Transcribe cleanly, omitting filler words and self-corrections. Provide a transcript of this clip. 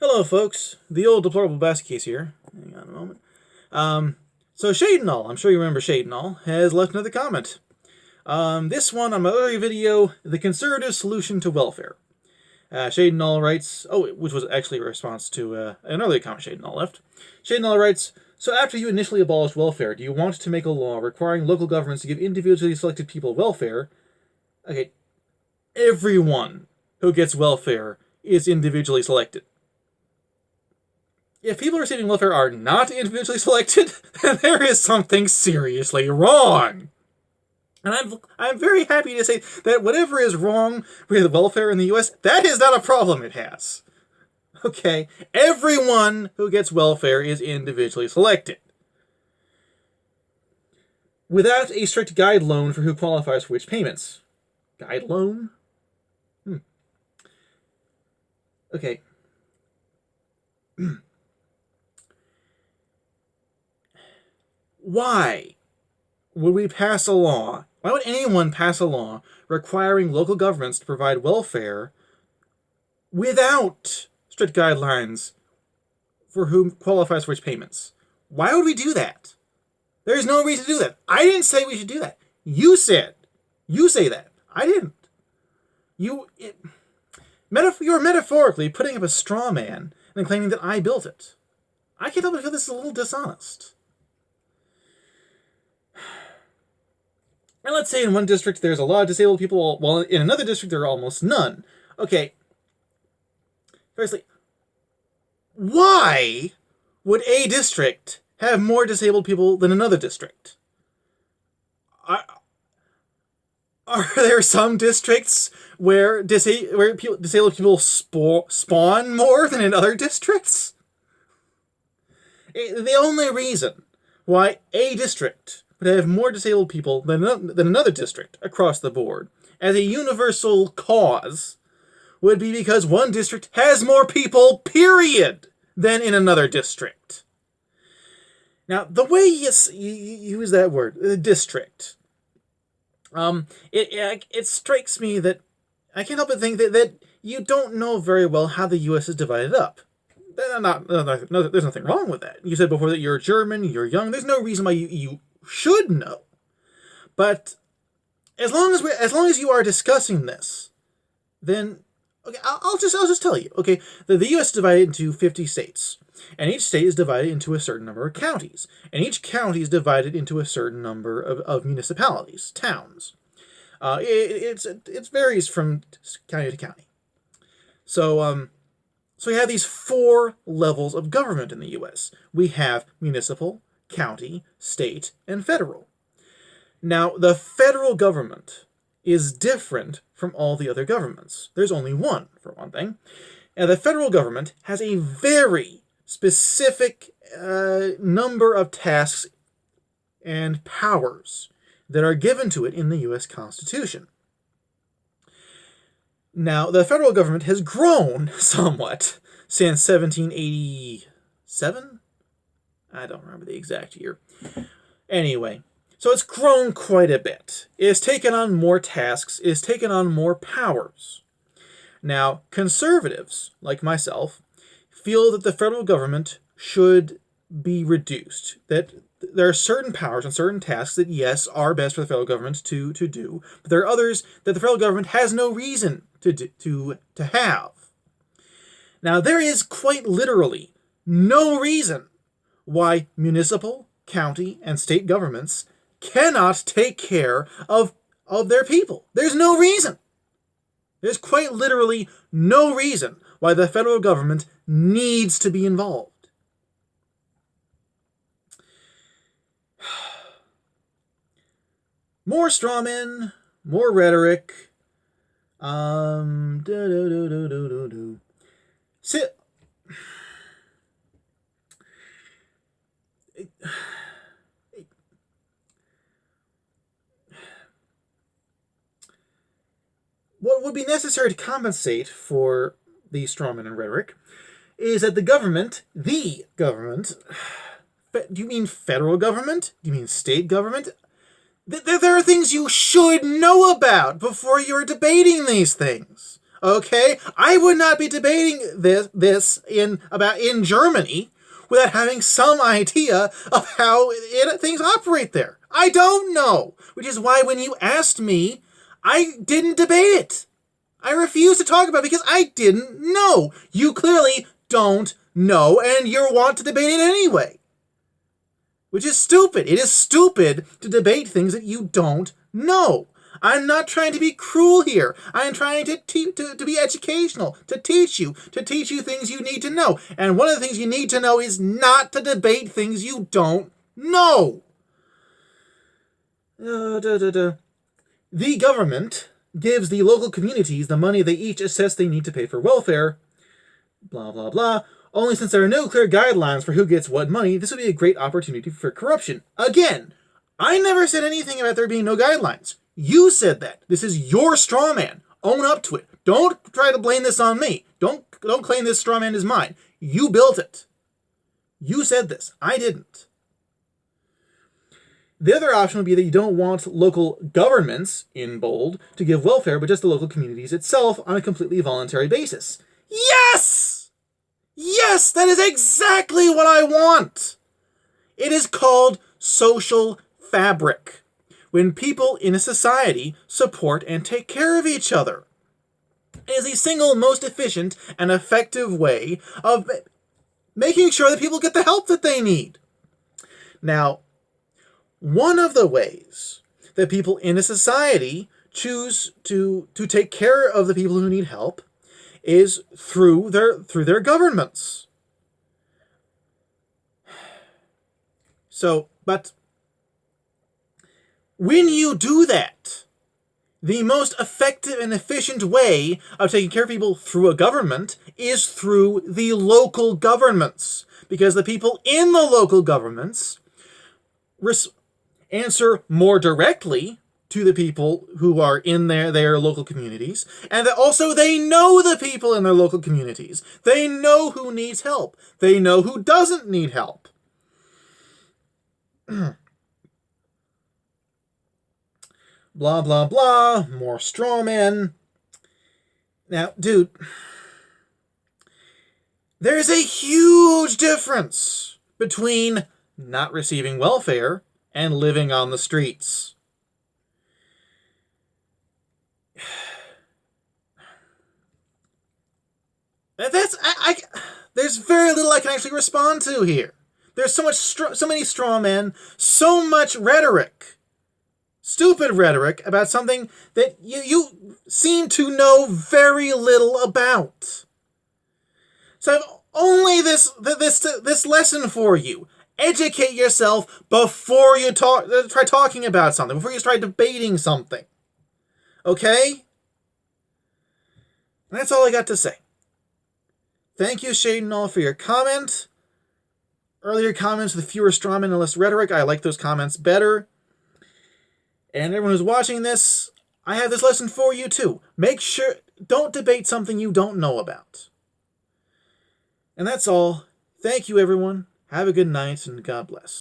Hello, folks. The old deplorable basket case here. Hang on a moment. So Shadenall, I'm sure you remember Shadenall, has left another comment. This one on my earlier video, the conservative solution to welfare. Shadenall writes, which was actually a response to an earlier comment Shadenall left. Shadenall writes, so after you initially abolished welfare, do you want to make a law requiring local governments to give individually selected people welfare? Okay, everyone who gets welfare is individually selected. If people receiving welfare are not individually selected, then there is something seriously wrong. And I'm very happy to say that whatever is wrong with welfare in the US, that is not a problem it has. Okay, everyone who gets welfare is individually selected. Without a strict guide loan for who qualifies for which payments. Guide loan? Okay. Why would we pass a law? Why would anyone pass a law requiring local governments to provide welfare without strict guidelines for who qualifies for which payments? Why would we do that? There's no reason to do that. I didn't say we should do that. You said. You say that. I didn't. You're metaphorically putting up a straw man and claiming that I built it. I can't help but feel this is a little dishonest. And let's say in one district there's a lot of disabled people, while in another district there are almost none. Okay. Firstly, why would a district have more disabled people than another district? Are there some districts where disabled people spawn more than in other districts? The only reason why a district would have more disabled people than another district across the board, as a universal cause, would be because one district has more people, period, than in another district. Now, the way you use that word, district, it strikes me that I can't help but think that you don't know very well how the U.S. is divided up. There's nothing wrong with that. You said before that you're German, you're young. There's no reason why you should know. But as long as you are discussing this, then okay, I'll just tell you. Okay, the U.S. is divided into 50 states, and each state is divided into a certain number of counties, and each county is divided into a certain number of municipalities, towns. It varies from county to county. So we have these 4 levels of government in the U.S. We have municipal, county, state, and federal. Now, the federal government is different from all the other governments. There's only one, for one thing. And the federal government has a very specific number of tasks and powers that are given to it in the U.S. Constitution. Now, the federal government has grown somewhat since 1787? I don't remember the exact year. Anyway, so it's grown quite a bit. It's taken on more tasks, it's taken on more powers. Now, conservatives, like myself, feel that the federal government should be reduced. That there are certain powers and certain tasks that, yes, are best for the federal government to do, but there are others that the federal government has no reason to have. Now, there is quite literally no reason why municipal, county, and state governments cannot take care of their people. There's no reason. There's quite literally no reason why the federal government needs to be involved. More strawmen, more rhetoric. What would be necessary to compensate for the strawman and rhetoric is that the government, do you mean federal government? Do you mean state government? There are things you should know about before you're debating these things. Okay? I would not be debating this in Germany without having some idea of how things operate there. I don't know. Which is why when you asked me, I didn't debate it. I refuse to talk about it because I didn't know. You clearly don't know, and you want to debate it anyway. Which is stupid. It is stupid to debate things that you don't know. I'm not trying to be cruel here. I'm trying to be educational, to teach you things you need to know. And one of the things you need to know is not to debate things you don't know. The government gives the local communities the money they each assess they need to pay for welfare. Blah, blah, blah. Only since there are no clear guidelines for who gets what money, this would be a great opportunity for corruption. Again, I never said anything about there being no guidelines. You said that. This is your straw man. Own up to it. Don't try to blame this on me. Don't claim this straw man is mine. You built it. You said this. I didn't. The other option would be that you don't want local governments, in bold, to give welfare, but just the local communities itself on a completely voluntary basis. Yes! Yes, that is exactly what I want! It is called social fabric. When people in a society support and take care of each other. It is the single most efficient and effective way of making sure that people get the help that they need. Now, one of the ways that people in a society choose to take care of the people who need help is through their governments. So, but when you do that, the most effective and efficient way of taking care of people through a government is through the local governments. Because the people in the local governments answer more directly to the people who are in their local communities, and that also they know the people in their local communities. They know who needs help. They know who doesn't need help. Blah, blah, blah. More straw men. Now, dude, there's a huge difference between not receiving welfare and living on the streets. There's very little I can actually respond to here. There's so many straw men, so much rhetoric, stupid rhetoric about something that you seem to know very little about. So I've only this lesson for you. Educate yourself before you try talking about something, before you start debating something. Okay? And that's all I got to say. Thank you, Shade and all, for your comment. Earlier comments with fewer strawmen and less rhetoric. I like those comments better. And everyone who's watching this, I have this lesson for you too. Make sure, don't debate something you don't know about. And that's all. Thank you, everyone. Have a good night, and God bless.